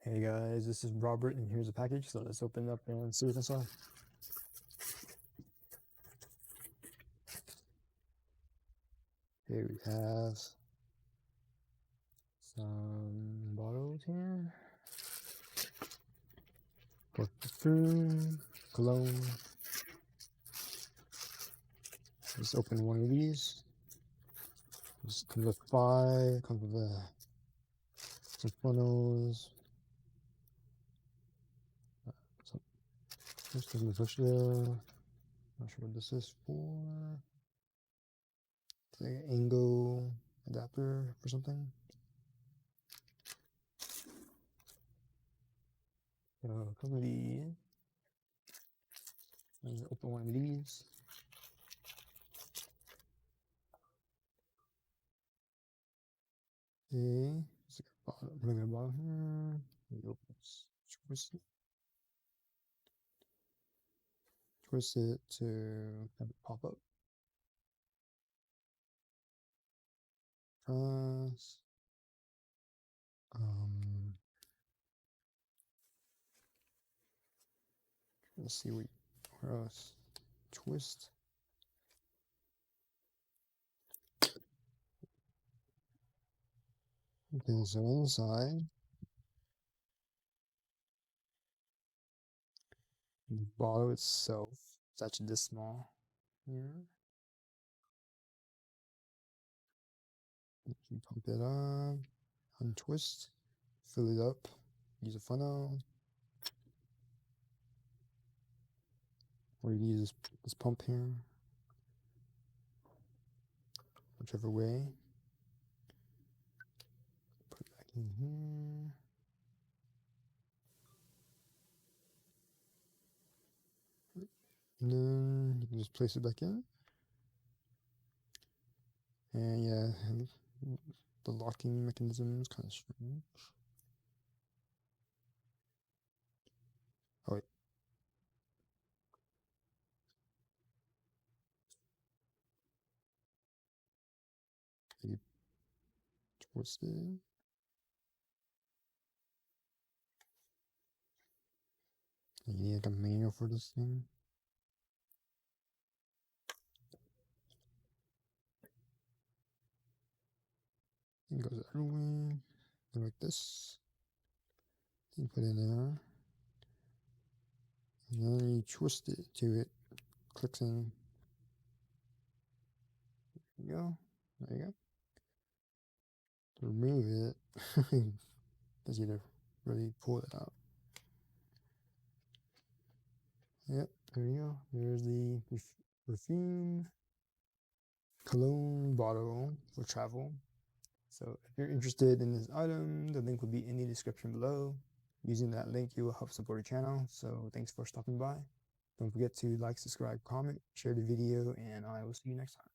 Hey guys, this is Robert and here's a package, so let's open it up and see what's inside. Here we have some bottles here. Perfume, Cologne. Let's open one of these. This comes with 5, comes with some funnels. This comes with push there. Not sure what this is for. It's like an angle adapter or something. So come with these. Let's open one of these. Okay, it's like a bottle, regular bottle here. We open this, twist it to have it pop up. Press. Let's see where else. Twist. Okay, so inside, the bottle itself is actually this small here. You pump it up, untwist, fill it up, use a funnel, or you can use this pump here, whichever way. Put it back in here. And then you can just place it back in. And yeah, the locking mechanism is kind of strange. Oh wait. You twist it. You need like a manual for this thing. It goes everywhere. Like this. You put it there. And then you twist it to it. Clicks in. There you go. There you go. To remove it, because you don't really pull it out. Yep, there you go. There's the Perfume Cologne bottle for travel. So if you're interested in this item, the link will be in the description below. Using that link, you will help support your channel. So thanks for stopping by. Don't forget to like, subscribe, comment, share the video, and I will see you next time.